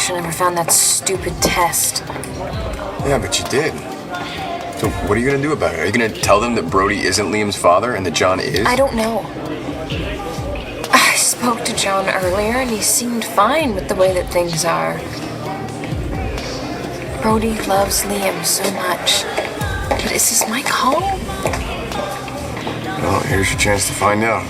wish I never found that stupid test. Yeah, but you did. So what are you gonna do about it? Are you gonna tell them that Brody isn't Liam's father and that John is? I don't know. I spoke to John earlier and he seemed fine with the way that things are. Brody loves Liam so much. But is this Mike home? Well, here's your chance to find out.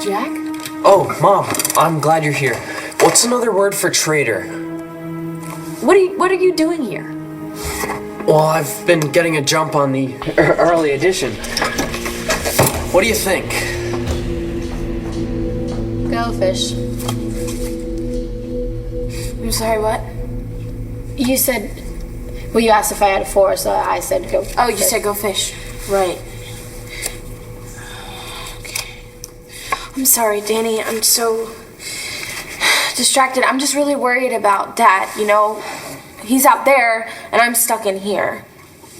Jack? Oh, Mom, I'm glad you're here. What's another word for traitor? What are you doing here? Well, I've been getting a jump on the early edition. What do you think? Go fish. I'm sorry, what? You said, well, you asked if I had a 4, so I said go. Oh, you said go fish. Right. Okay. I'm sorry, Danny. I'm so distracted. I'm just really worried about Dad, you know? He's out there, and I'm stuck in here.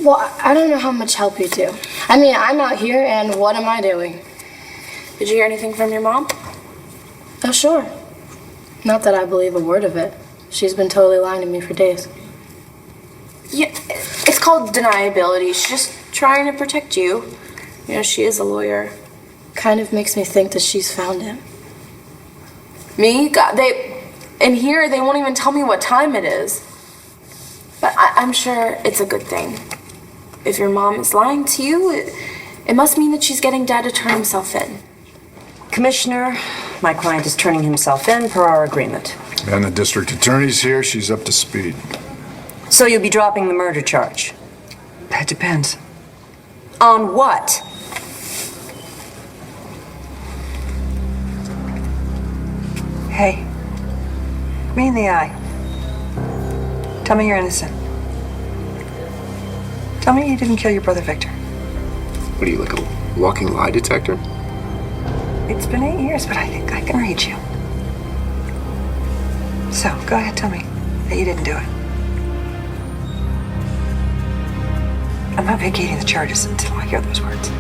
Well, I don't know how much help you do. I mean, I'm out here, and what am I doing? Did you hear anything from your mom? Oh, sure. Not that I believe a word of it. She's been totally lying to me for days. Yeah, it's called deniability. She's just trying to protect you. You know, she is a lawyer. Kind of makes me think that she's found him. Me? God, in here, they won't even tell me what time it is. But I'm sure it's a good thing. If your mom is lying to you, it must mean that she's getting Dad to turn himself in. Commissioner, my client is turning himself in per our agreement. And the district attorney's here. She's up to speed. So you'll be dropping the murder charge? That depends. On what? Hey, me in the eye. Tell me you're innocent. Tell me you didn't kill your brother Victor. What are you, like a walking lie detector? It's been 8 years, but I think I can read you. So, go ahead, tell me that you didn't do it. I'm not vacating the charges until I hear those words.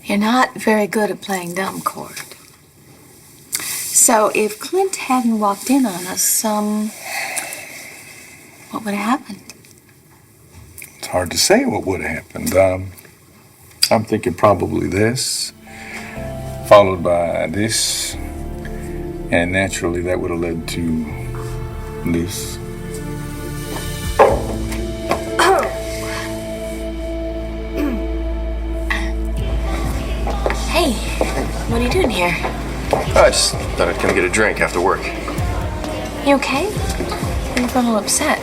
You're not very good at playing dumb, Cord. So if Clint hadn't walked in on us, what would have happened? It's hard to say what would have happened. I'm thinking probably this, followed by this, and naturally that would have led to this. Hey, what are you doing here? I just thought I'd come get a drink after work. You okay? You look a little upset.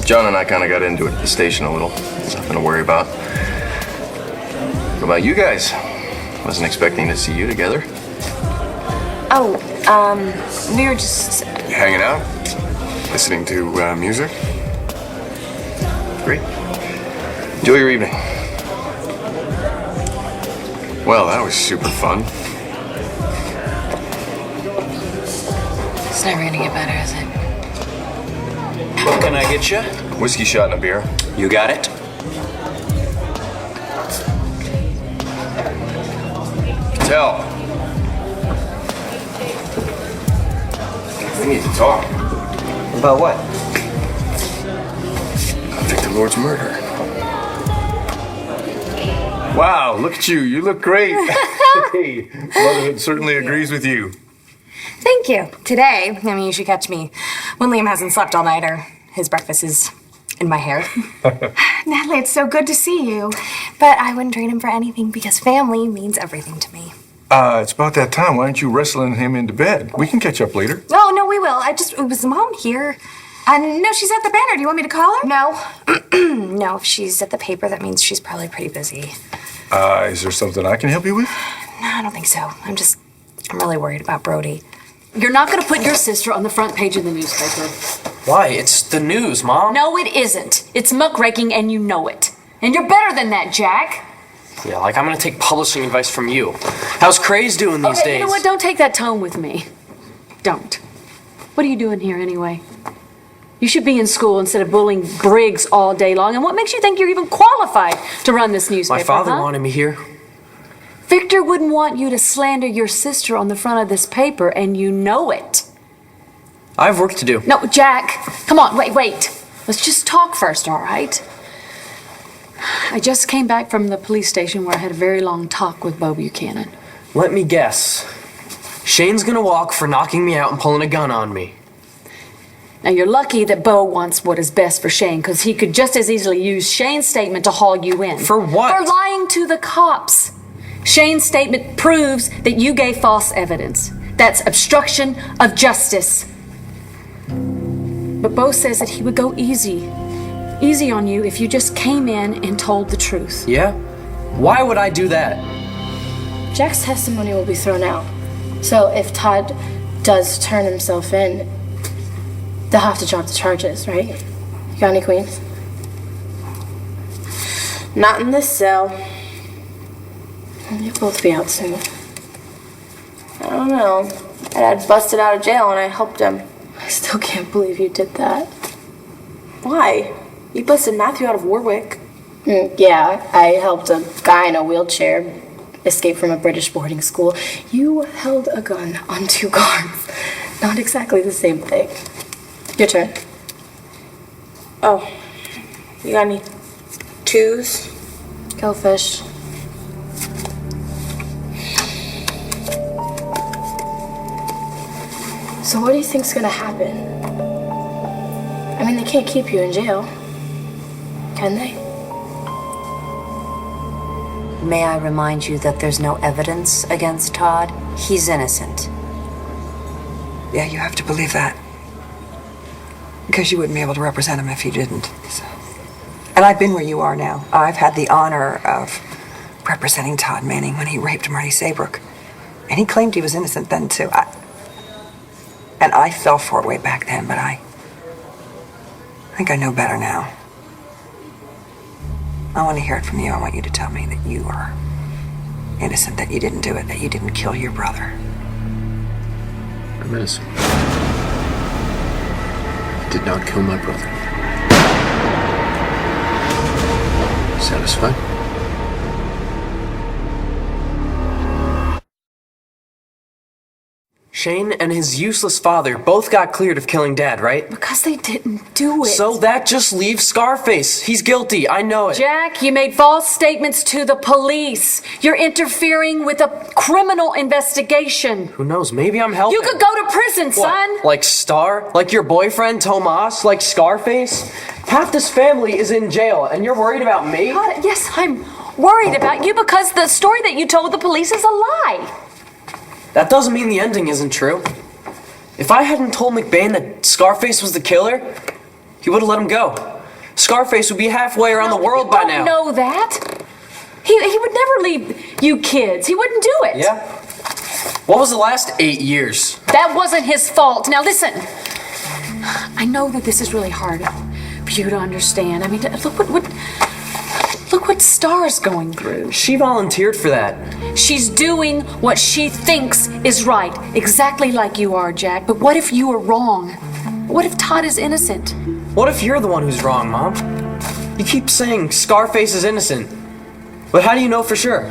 John and I kind of got into it at the station a little. Nothing to worry about. What about you guys? Wasn't expecting to see you together. Oh, we were just... Hanging out? Listening to music? Great. Enjoy your evening. Well, that was super fun. It's never gonna get better, is it? What can I get you? Whiskey shot and a beer. You got it? Tell. We need to talk. About what? Victor Lord's murder. Wow, look at you. You look great. Hey, motherhood certainly agrees with you. Thank you. Today, you should catch me when Liam hasn't slept all night or his breakfast is in my hair. Natalie, it's so good to see you. But I wouldn't trade him for anything because family means everything to me. It's about that time. Why aren't you wrestling him into bed? We can catch up later. Oh, no, we will. Was Mom here? No, she's at the banner. Do you want me to call her? No. No, if she's at the paper, that means she's probably pretty busy. Is there something I can help you with? No, I don't think so. I'm really worried about Brody. You're not going to put your sister on the front page of the newspaper. Why? It's the news, Mom. No, it isn't. It's muckraking, and you know it. And you're better than that, Jack. Yeah, like I'm gonna take publishing advice from you. How's Craze doing these days? You know what? Don't take that tone with me. Don't. What are you doing here anyway? You should be in school instead of bullying Briggs all day long. And what makes you think you're even qualified to run this newspaper? My father huh? wanted me here. Victor wouldn't want you to slander your sister on the front of this paper, and you know it. I have work to do. No, Jack, come on, wait. Let's just talk first, all right? I just came back from the police station where I had a very long talk with Bo Buchanan. Let me guess. Shane's gonna walk for knocking me out and pulling a gun on me. Now, you're lucky that Bo wants what is best for Shane, because he could just as easily use Shane's statement to haul you in. For what? For lying to the cops. Shane's statement proves that you gave false evidence. That's obstruction of justice. But Bo says that he would go easy on you if you just came in and told the truth. Yeah? Why would I do that? Jack's testimony will be thrown out. So if Todd does turn himself in, they'll have to drop the charges, right? You got any queens? Not in this cell. You'll both be out soon. I don't know. Dad busted out of jail and I helped him. I still can't believe you did that. Why? You busted Matthew out of Warwick. Yeah, I helped a guy in a wheelchair escape from a British boarding school. You held a gun on 2 guards. Not exactly the same thing. Your turn. Oh, you got any 2s? Go fish. So what do you think's gonna happen? I mean, they can't keep you in jail, can they? May I remind you that there's no evidence against Todd? He's innocent. Yeah, you have to believe that. Because you wouldn't be able to represent him if you didn't. So. And I've been where you are now. I've had the honor of representing Todd Manning when he raped Marty Saybrook. And he claimed he was innocent then, too. And I fell for it way back then, but I think I know better now. I want to hear it from you. I want you to tell me that you are innocent, that you didn't do it, that you didn't kill your brother. I'm innocent. I did not kill my brother. Satisfied? Shane and his useless father both got cleared of killing Dad, right? Because they didn't do it. So that just leaves Scarface. He's guilty. I know it. Jack, you made false statements to the police. You're interfering with a criminal investigation. Who knows? Maybe I'm helping. You could go to prison, son. What? Like Star? Like your boyfriend, Tomas? Like Scarface? Half this family is in jail, and you're worried about me? God, yes, I'm worried about you because the story that you told the police is a lie. That doesn't mean the ending isn't true. If I hadn't told McBain that Scarface was the killer, he would have let him go. Scarface would be halfway around the world by now. You don't know that. He would never leave you kids. He wouldn't do it. Yeah? What was the last 8 years? That wasn't his fault. Now listen, I know that this is really hard for you to understand. I mean, look what Star's going through. She volunteered for that. She's doing what she thinks is right, exactly like you are, Jack. But what if you are wrong? What if Todd is innocent? What if you're the one who's wrong, Mom? You keep saying Scarface is innocent, but how do you know for sure?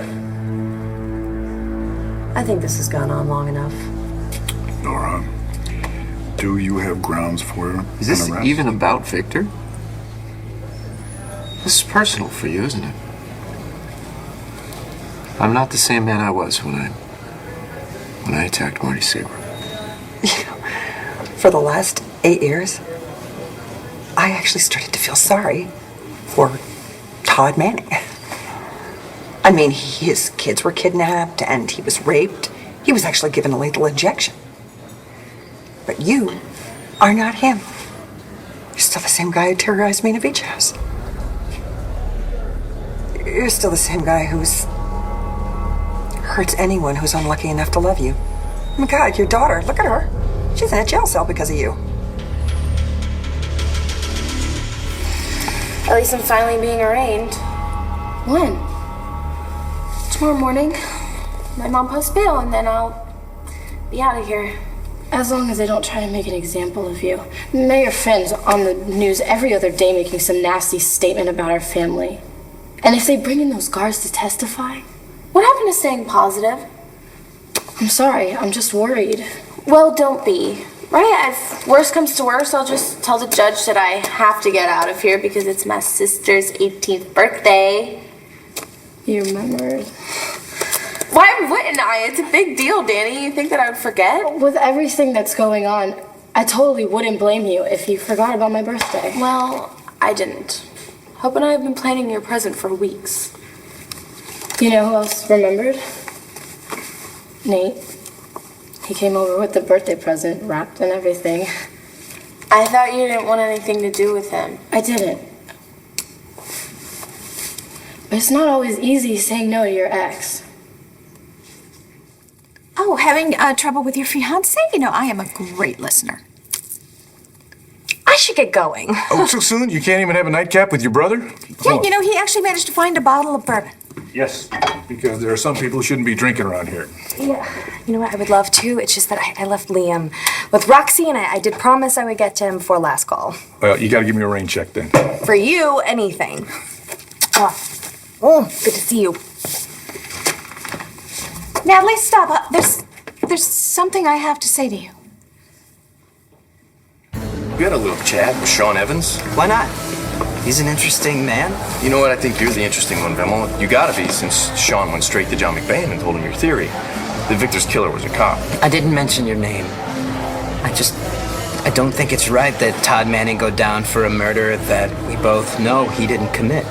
I think this has gone on long enough. Nora, do you have grounds for an Is this arrest? even about Victor? This is personal for you, isn't it? I'm not the same man I was when I attacked Marty Saber. For the last 8 years, I actually started to feel sorry for Todd Manning. I mean, his kids were kidnapped and he was raped. He was actually given a lethal injection. But you are not him. You're still the same guy who terrorized me in a beach house. You're still the same guy who's hurts anyone who's unlucky enough to love you. Oh my God, your daughter, look at her. She's in a jail cell because of you. At least I'm finally being arraigned. When? Tomorrow morning. My mom posts bail and then I'll be out of here. As long as they don't try to make an example of you. Mayor Finn's on the news every other day making some nasty statement about our family. And if they bring in those guards to testify, what happened to staying positive? I'm sorry, I'm just worried. Well, don't be. Right? If worst comes to worst, I'll just tell the judge that I have to get out of here because it's my sister's 18th birthday. You remembered? Why wouldn't I? It's a big deal, Danny. You think that I would forget? With everything that's going on, I totally wouldn't blame you if you forgot about my birthday. Well, I didn't. Hope and I have been planning your present for weeks. You know who else remembered? Nate. He came over with the birthday present, wrapped and everything. I thought you didn't want anything to do with him. I didn't. But it's not always easy saying no to your ex. Oh, having trouble with your fiancé? You know, I am a great listener. I should get going. Oh, so soon? You can't even have a nightcap with your brother? Yeah, you know, he actually managed to find a bottle of bourbon. Yes, because there are some people who shouldn't be drinking around here. Yeah. You know what? I would love to. It's just that I left Liam with Roxy, and I did promise I would get to him before last call. Well, you gotta give me a rain check then. For you, anything. Oh, good to see you. Natalie, stop. There's something I have to say to you. We had a little chat with Sean Evans. Why not? He's an interesting man. You know what? I think you're the interesting one, Vimmel. You gotta be, since Sean went straight to John McBain and told him your theory. That Victor's killer was a cop. I didn't mention your name. I don't think it's right that Todd Manning go down for a murder that we both know he didn't commit.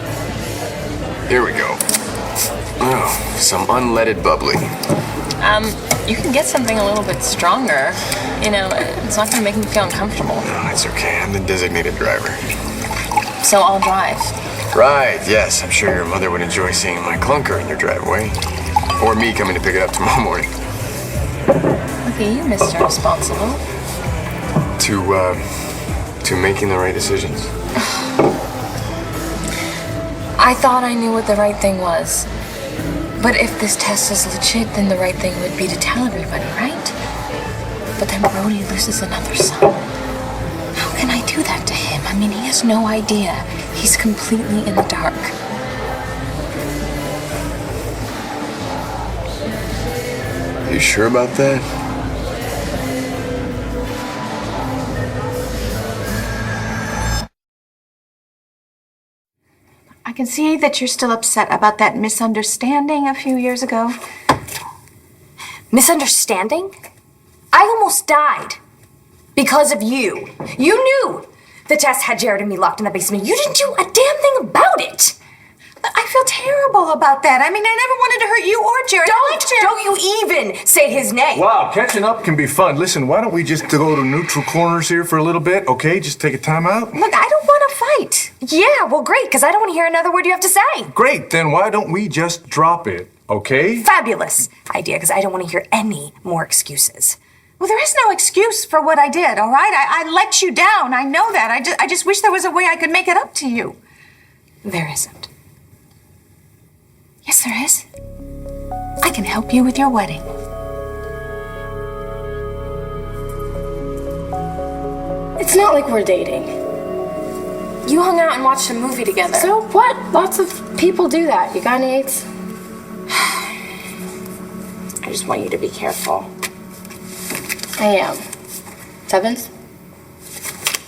Here we go. Oh, some unleaded bubbly. You can get something a little bit stronger. You know, it's not gonna make me feel uncomfortable. No, it's okay. I'm the designated driver. So I'll drive. Right, yes. I'm sure your mother would enjoy seeing my clunker in your driveway. Or me coming to pick it up tomorrow morning. Look at you, Mr. Responsible. To making the right decisions. I thought I knew what the right thing was. But if this test is legit, then the right thing would be to tell everybody, right? But then Brody loses another son. How can I do that to him? I mean, he has no idea. He's completely in the dark. Are you sure about that? I can see that you're still upset about that misunderstanding a few years ago. Misunderstanding? I almost died. Because of you. You knew the test had Jared and me locked in the basement. You didn't do a damn thing about it. I feel terrible about that. I mean, I never wanted to hurt you or Jared. Don't you even say his name. Wow, catching up can be fun. Listen, why don't we just go to neutral corners here for a little bit, okay? Just take a time out. Look, I don't want to fight. Yeah, well, great, because I don't want to hear another word you have to say. Great, then why don't we just drop it, okay? Fabulous idea, because I don't want to hear any more excuses. Well, there is no excuse for what I did, all right? I let you down. I know that. I just wish there was a way I could make it up to you. There isn't. Yes, there is. I can help you with your wedding. It's not like we're dating. You hung out and watched a movie together. So what? Lots of people do that. You got any dates? I just want you to be careful. I am. Sevens?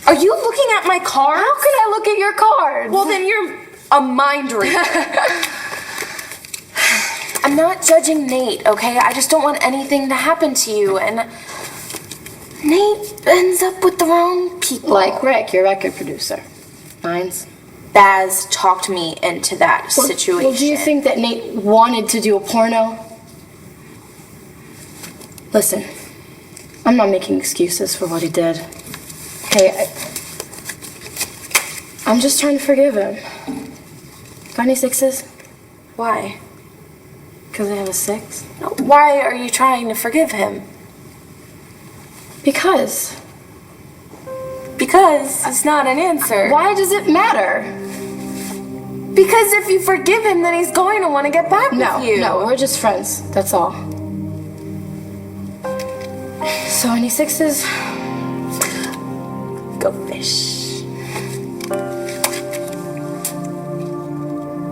Are you looking at my card? How can I look at your card? Well, then you're a mind reader. I'm I'm not judging Nate, okay? I just don't want anything to happen to you, and Nate ends up with the wrong people. Like Rick, your record producer. Mine's. Baz talked me into that situation. Well, do you think that Nate wanted to do a porno? Listen, I'm not making excuses for what he did. Okay, I'm just trying to forgive him. Got any sixes? Why? Because I have a 6? No, why are you trying to forgive him? Because. Because it's not an answer. Why does it matter? Because if you forgive him, then he's going to want to get back with you. No, we're just friends. That's all. So, any sixes? Go fish.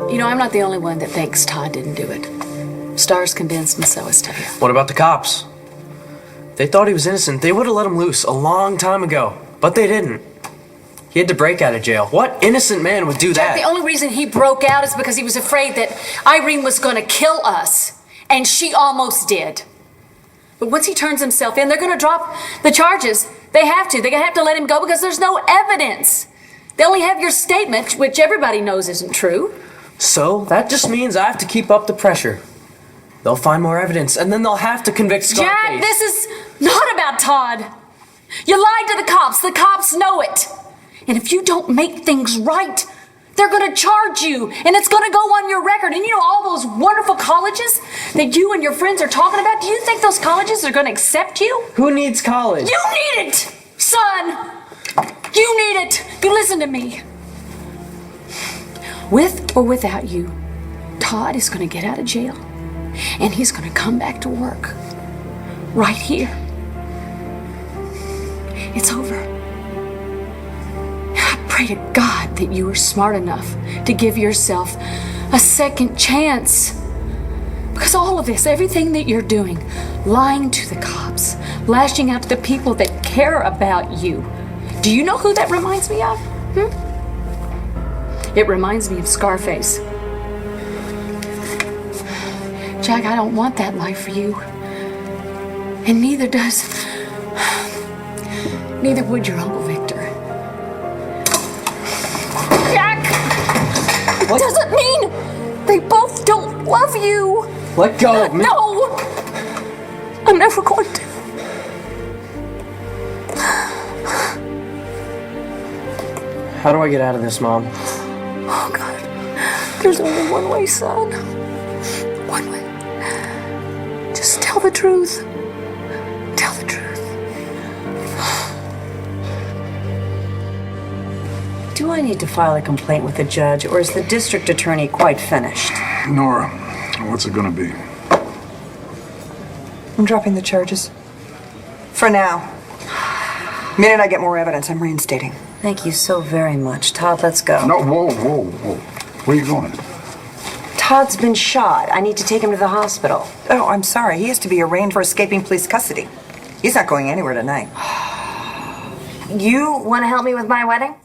You know, I'm not the only one that thinks Todd didn't do it. Star's convinced, and so is Taya. What about the cops? They thought he was innocent. They would have let him loose a long time ago, but they didn't. He had to break out of jail. What innocent man would do that? The only reason he broke out is because he was afraid that Irene was going to kill us, and she almost did. But once he turns himself in, they're going to drop the charges. They have to. They're going to have to let him go because there's no evidence. They only have your statement, which everybody knows isn't true. So that just means I have to keep up the pressure. They'll find more evidence, and then they'll have to convict Scarface. Jack, this is not about Todd. You lied to the cops. The cops know it. And if you don't make things right, they're going to charge you, and it's going to go on your record. And you know all those wonderful colleges that you and your friends are talking about? Do you think those colleges are going to accept you? Who needs college? You need it, son. You need it. You listen to me. With or without you, Todd is going to get out of jail, and he's going to come back to work right here. It's over. I pray to God that you are smart enough to give yourself a second chance. Because all of this, everything that you're doing, lying to the cops, lashing out to the people that care about you, do you know who that reminds me of? It reminds me of Scarface. Jack, I don't want that life for you. And neither would your Uncle Victor. Jack! It doesn't mean they both don't love you. Let go of me. No! I'm never going to. How do I get out of this, Mom? Oh, God. There's only one way, son. One way. Just tell the truth. Tell the truth. Do I need to file a complaint with the judge, or is the district attorney quite finished? Nora, what's it gonna be? I'm dropping the charges. For now. The minute I get more evidence, I'm reinstating. Thank you so very much. Todd, let's go. No, whoa. Where are you going? Todd's been shot. I need to take him to the hospital. Oh, I'm sorry. He has to be arraigned for escaping police custody. He's not going anywhere tonight. You want to help me with my wedding?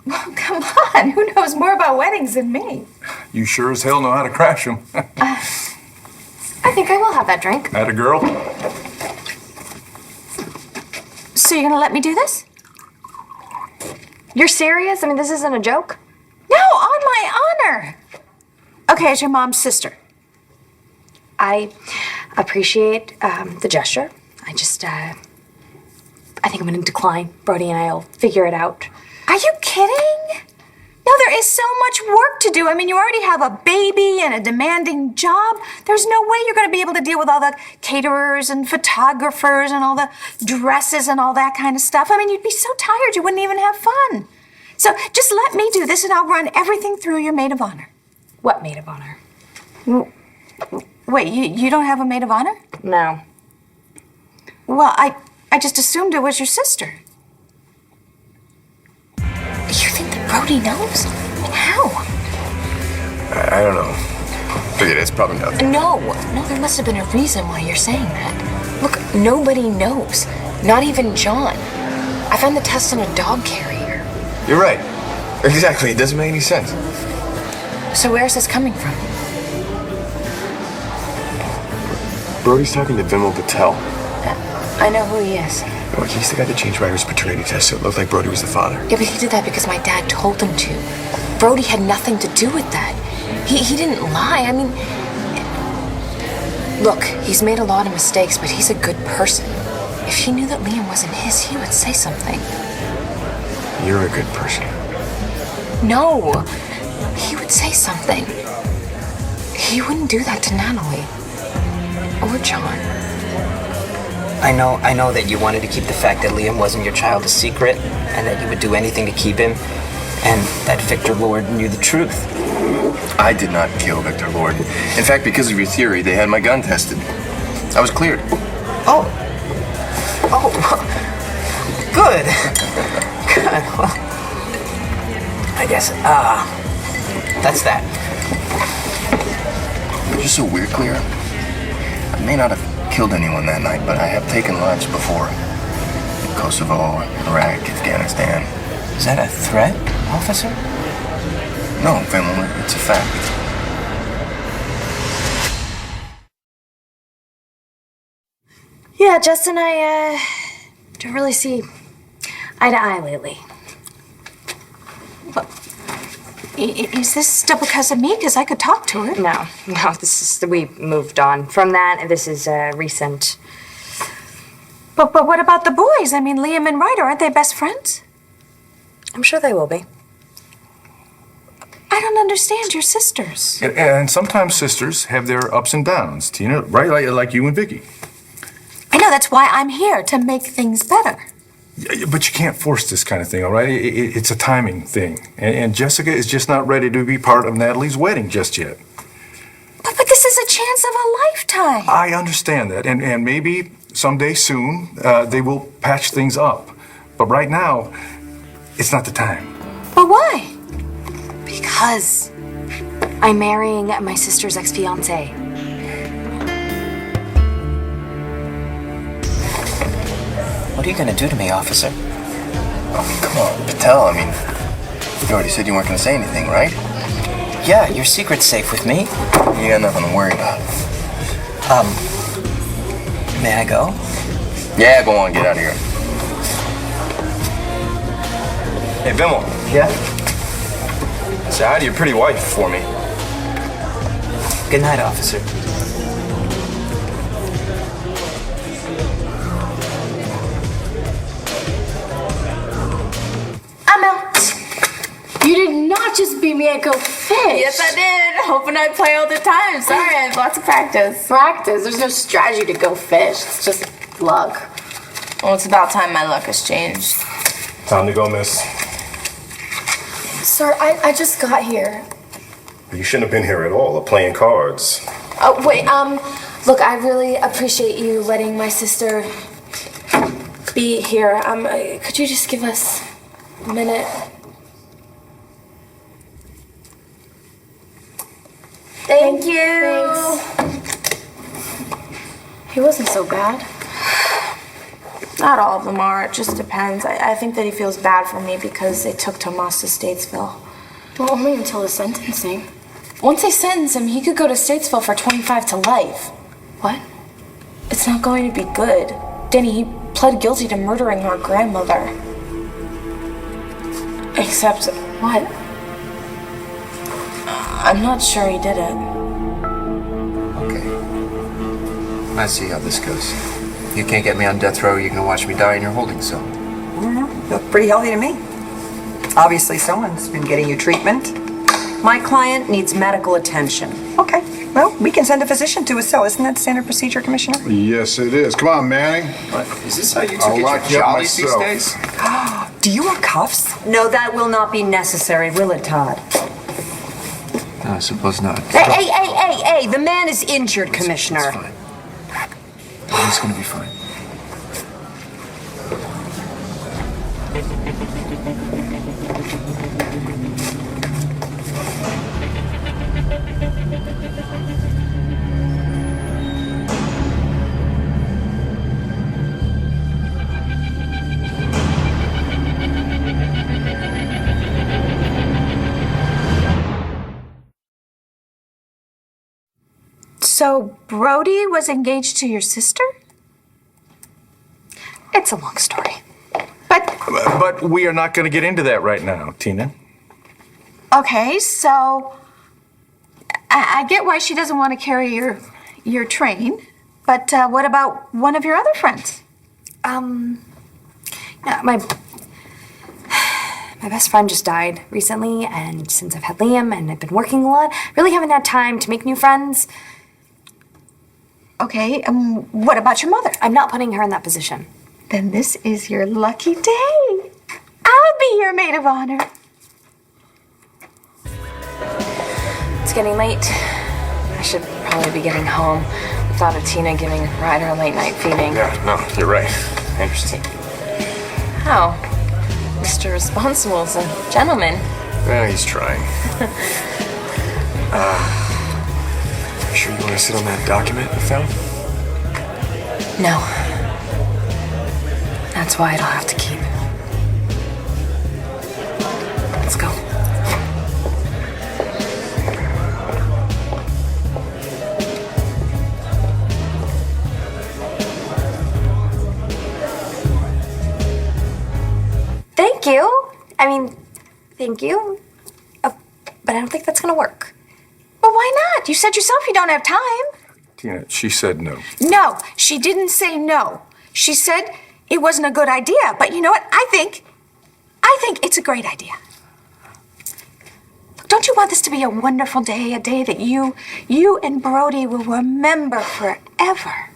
Well, come on. Who knows more about weddings than me? You sure as hell know how to crash them. I think I will have that drink. Atta girl. So you're gonna let me do this? You're serious? I mean, this isn't a joke? No, on my honor. Okay, as your mom's sister. I appreciate the gesture. I think I'm gonna decline. Brody and I'll figure it out. Are you kidding? No, there is so much work to do. I mean, you already have a baby and a demanding job. There's no way you're going to be able to deal with all the caterers and photographers and all the dresses and all that kind of stuff. I mean, you'd be so tired you wouldn't even have fun. So just let me do this and I'll run everything through your maid of honor. What maid of honor? Wait, you don't have a maid of honor? No. Well, I just assumed it was your sister. You think that Brody knows? How? I don't know. Forget it, it's probably nothing. No, there must have been a reason why you're saying that. Look, nobody knows. Not even John. I found the test on a dog carrier. You're right. Exactly, it doesn't make any sense. So where's this coming from? Brody's talking to Vimal Patel. I know who he is. Oh, he's the guy that changed Ryder's paternity test so it looked like Brody was the father. Yeah, but he did that because my dad told him to. Brody had nothing to do with that. He didn't lie. I mean, look, he's made a lot of mistakes, but he's a good person. If he knew that Liam wasn't his, he would say something. You're a good person. No, he would say something. He wouldn't do that to Natalie. Or John. I know that you wanted to keep the fact that Liam wasn't your child a secret, and that you would do anything to keep him, and that Victor Lord knew the truth. I did not kill Victor Lord. In fact, because of your theory, they had my gun tested. I was cleared. Oh, good. Good. Well, I guess, that's that. You're so weird, Clear. I may not have killed anyone that night, but I have taken lives before. Kosovo, Iraq, Afghanistan. Is that a threat, officer? No, Finland, it's a fact. Yeah, Jess and I, don't really see eye to eye lately. Is this still because of me? Because I could talk to her. No, we moved on from that. This is recent. But what about the boys? I mean, Liam and Ryder, aren't they best friends? I'm sure they will be. I don't understand. Your sisters. And sometimes sisters have their ups and downs, Tina, right? Like you and Vicky. I know, that's why I'm here, to make things better. But you can't force this kind of thing, all right? It's a timing thing. And Jessica is just not ready to be part of Natalie's wedding just yet. But this is a chance of a lifetime. I understand that. And maybe someday soon they will patch things up. But right now, it's not the time. But why? Because I'm marrying my sister's ex-fiancé. What are you gonna do to me, officer? Oh, come on, Patel. I mean, you already said you weren't going to say anything, right? Yeah, your secret's safe with me. You got nothing to worry about. May I go? Yeah, go on, get out of here. Hey, Vimal. Yeah? Say hi to your pretty wife for me. Good night, officer. I'm out. You did not just beat me at Go Fish. Yes, I did. Hoping I'd play all the time. Sorry, I have lots of practice. Practice? There's no strategy to go fish. It's just luck. Well, it's about time my luck has changed. Time to go, miss. Sir, I just got here. You shouldn't have been here at all, playing cards. Oh, wait, look, I really appreciate you letting my sister be here. Could you just give us a minute? Thank you. Thanks. He wasn't so bad. Not all of them are, it just depends. I think that he feels bad for me because they took Tomas to Statesville. Well, only until the sentencing. Once they sentence him, he could go to Statesville for 25 to life. What? It's not going to be good. Danny, he pled guilty to murdering our grandmother. Except, what? I'm not sure he did it. Okay. Let's see how this goes. You can't get me on death row, you can watch me die in your holding cell. I don't know. You look pretty healthy to me. Obviously, someone's been getting you treatment. My client needs medical attention. Okay. Well, we can send a physician to his cell. Isn't that standard procedure, Commissioner? Yes, it is. Come on, Manning. What? Is this how you two I'll get lock your you up jollies these myself. days? Do you want cuffs? No, that will not be necessary, will it, Todd? No, I suppose not. Hey, the man is injured, Commissioner. It's fine. He's gonna be fine. So Brody was engaged to your sister? It's a long story. But we are not going to get into that right now, Tina. Okay, so I get why she doesn't want to carry your train, but what about one of your other friends? Yeah, my best friend just died recently, and since I've had Liam and I've been working a lot, really haven't had time to make new friends. Okay, what about your mother? I'm not putting her in that position. Then this is your lucky day. I'll be your maid of honor. It's getting late. I should probably be getting home. I thought of Tina giving Ryder a late night feeding. Yeah, no, you're right. I understand. How? Mr. Responsible's a gentleman. Well, he's trying. You sure you want to sit on that document you found? No. That's why it'll have to keep. Let's go. Thank you. I mean, thank you. But I don't think that's gonna work. Well, why not? You said yourself you don't have time. Tina, she said no. No, she didn't say no. She said it wasn't a good idea. But you know what? I think it's a great idea. Look, don't you want this to be a wonderful day, a day that you and Brody will remember forever?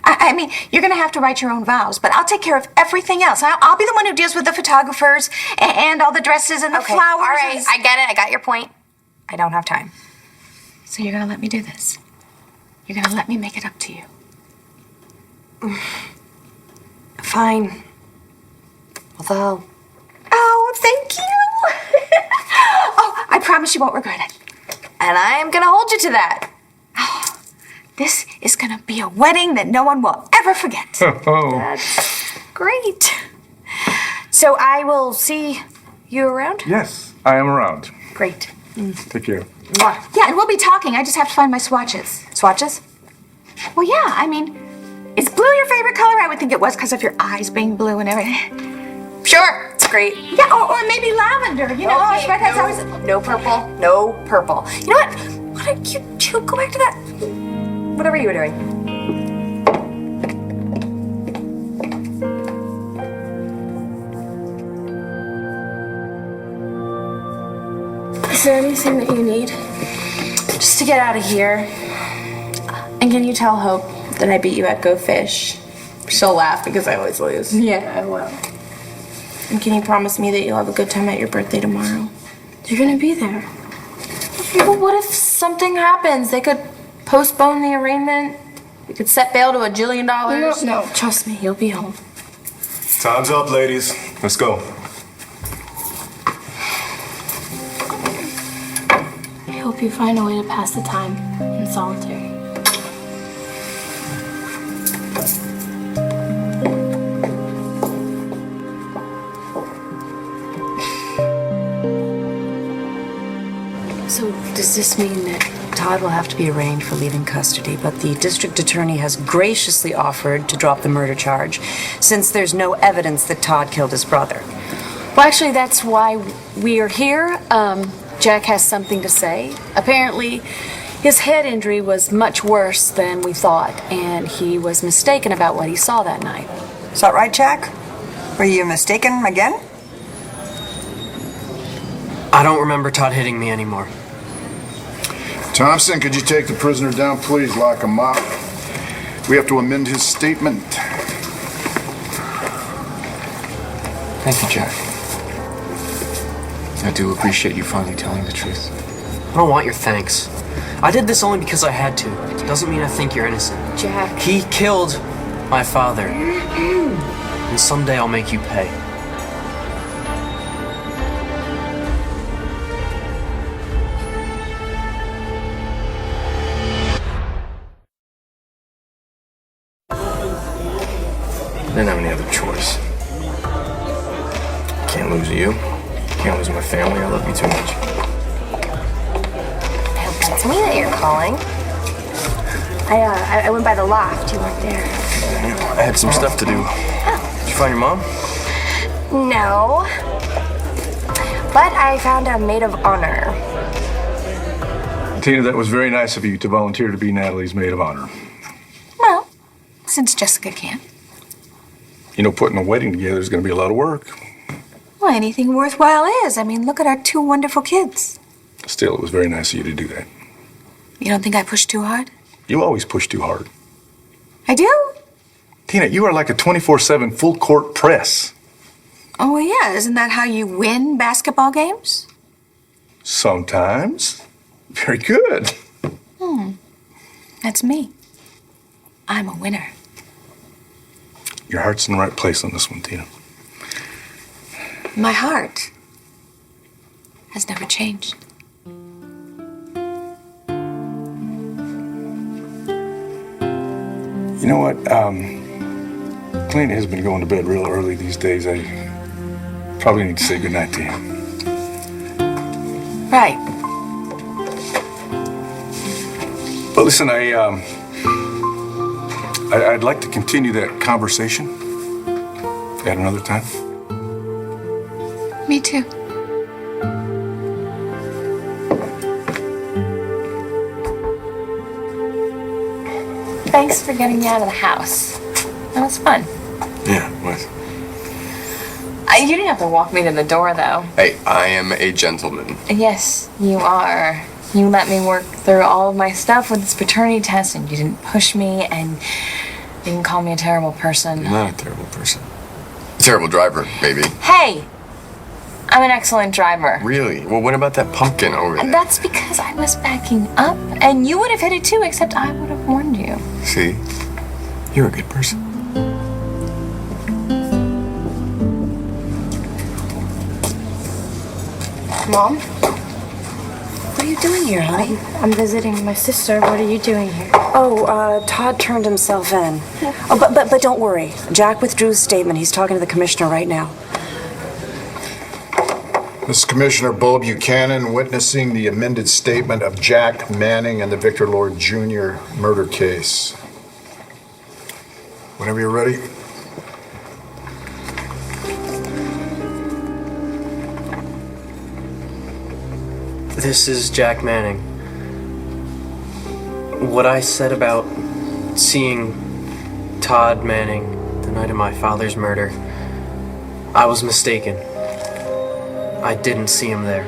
I mean, you're going to have to write your own vows, but I'll take care of everything else. I'll be the one who deals with the photographers and all the dresses and the flowers. All right, I get it. I got your point. I don't have time. So you're going to let me do this? You're going to let me make it up to you? Fine. Although... Oh, thank you. Oh, I promise you won't regret it. And I'm gonna hold you to that. Oh, this is gonna be a wedding that no one will ever forget. Oh. That's great. So I will see you around? Yes, I am around. Great. Take care. Mwah. Yeah, and we'll be talking. I just have to find my swatches. Swatches? Well, yeah, I mean, is blue your favorite color? I would think it was because of your eyes being blue and everything. Sure, it's great. Yeah, or maybe lavender, you know? Okay, Redheads no, always... no purple, no purple. You know what? Why don't you two go back to that... whatever you were doing. Is there anything that you need? Just to get out of here. And can you tell Hope that I beat you at Go Fish? She'll laugh because I always lose. Yeah, I will. And can you promise me that you'll have a good time at your birthday tomorrow? You're gonna be there. Well, what if something happens? They could postpone the arraignment. We could set bail to $1 jillion. No, trust me, you'll be home. Time's up, ladies. Let's go. I hope you find a way to pass the time in solitary. So does this mean that Todd will have to be arraigned for leaving custody, but the district attorney has graciously offered to drop the murder charge since there's no evidence that Todd killed his brother? Well, actually, that's why we are here. Jack has something to say. Apparently, his head injury was much worse than we thought, and he was mistaken about what he saw that night. Is that right, Jack? Were you mistaken again? I don't remember Todd hitting me anymore. Thompson, could you take the prisoner down, please? Lock him up. We have to amend his statement. Thank you, Jack. I do appreciate you finally telling the truth. I don't want your thanks. I did this only because I had to. It doesn't mean I think you're innocent. Jack. He killed my father. And someday I'll make you pay. I didn't have any other choice. Can't lose you. Can't lose my family. I love you too much. I hope that's me that you're calling. I went by the loft. You weren't there. I had some stuff to do. Did you find your mom? No. But I found a maid of honor. Tina, that was very nice of you to volunteer to be Natalie's maid of honor. Well, since Jessica can't. You know, putting a wedding together is going to be a lot of work. Well, anything worthwhile is. I mean, look at our 2 wonderful kids. Still, it was very nice of you to do that. You don't think I pushed too hard? You always push too hard. I do? Tina, you are like a 24/7 full court press. Oh, well, yeah. Isn't that how you win basketball games? Sometimes. Very good. That's me. I'm a winner. Your heart's in the right place on this one, Tina. My heart has never changed. You know what? Clint has been going to bed real early these days. I probably need to say goodnight to him. Right. But listen, I'd like to continue that conversation at another time. Me too. Thanks for getting me out of the house. That was fun. Yeah, it was. You didn't have to walk me to the door, though. Hey, I am a gentleman. Yes, you are. You let me work through all of my stuff with this paternity test, and you didn't push me, and you didn't call me a terrible person. You're not a terrible person. A terrible driver, maybe. Hey! I'm an excellent driver. Really? Well, what about that pumpkin over there? That's because I was backing up, and you would have hit it too, except I would have warned you. See? You're a good person. Mom? What are you doing here, honey? I'm visiting my sister. What are you doing here? Oh, Todd turned himself in. Oh, but don't worry. Jack withdrew his statement. He's talking to the commissioner right now. This is Commissioner Bo Buchanan witnessing the amended statement of Jack Manning and the Victor Lord Jr. murder case. Whenever you're ready. This is Jack Manning. What I said about seeing Todd Manning the night of my father's murder, I was mistaken. I didn't see him there.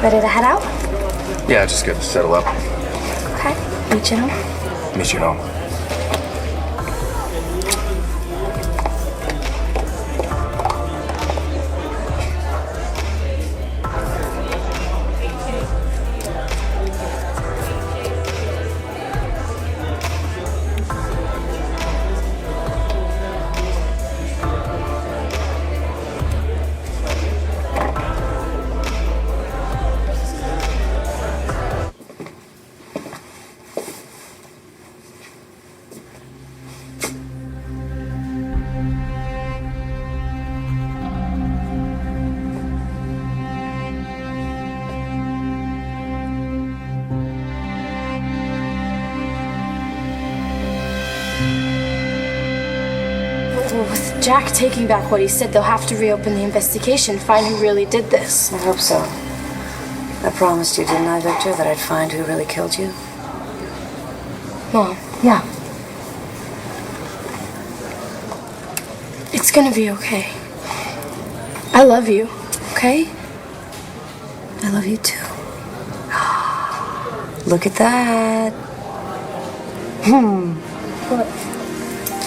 Ready to head out? Yeah, I just got to settle up. Okay. Meet you home. Meet you home. Well, with Jack taking back what he said, they'll have to reopen the investigation, find who really did this. I hope so. I promised you, didn't I, Victor, that I'd find who really killed you? Mom. Yeah. It's gonna be okay. I love you, okay? I love you too. Look at that. What?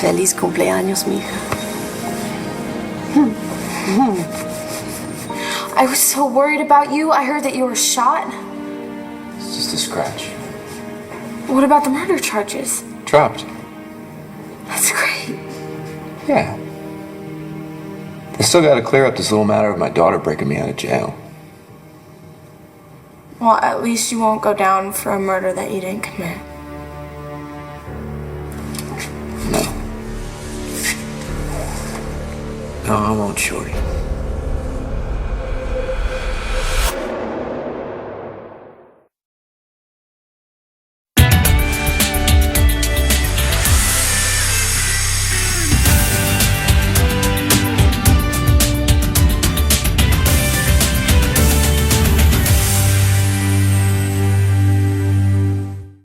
Feliz cumpleaños, mija. I was so worried about you. I heard that you were shot. It's just a scratch. What about the murder charges? Dropped. That's great. Yeah. I still got to clear up this little matter of my daughter breaking me out of jail. Well, at least you won't go down for a murder that you didn't commit. No, I won't, Shorty.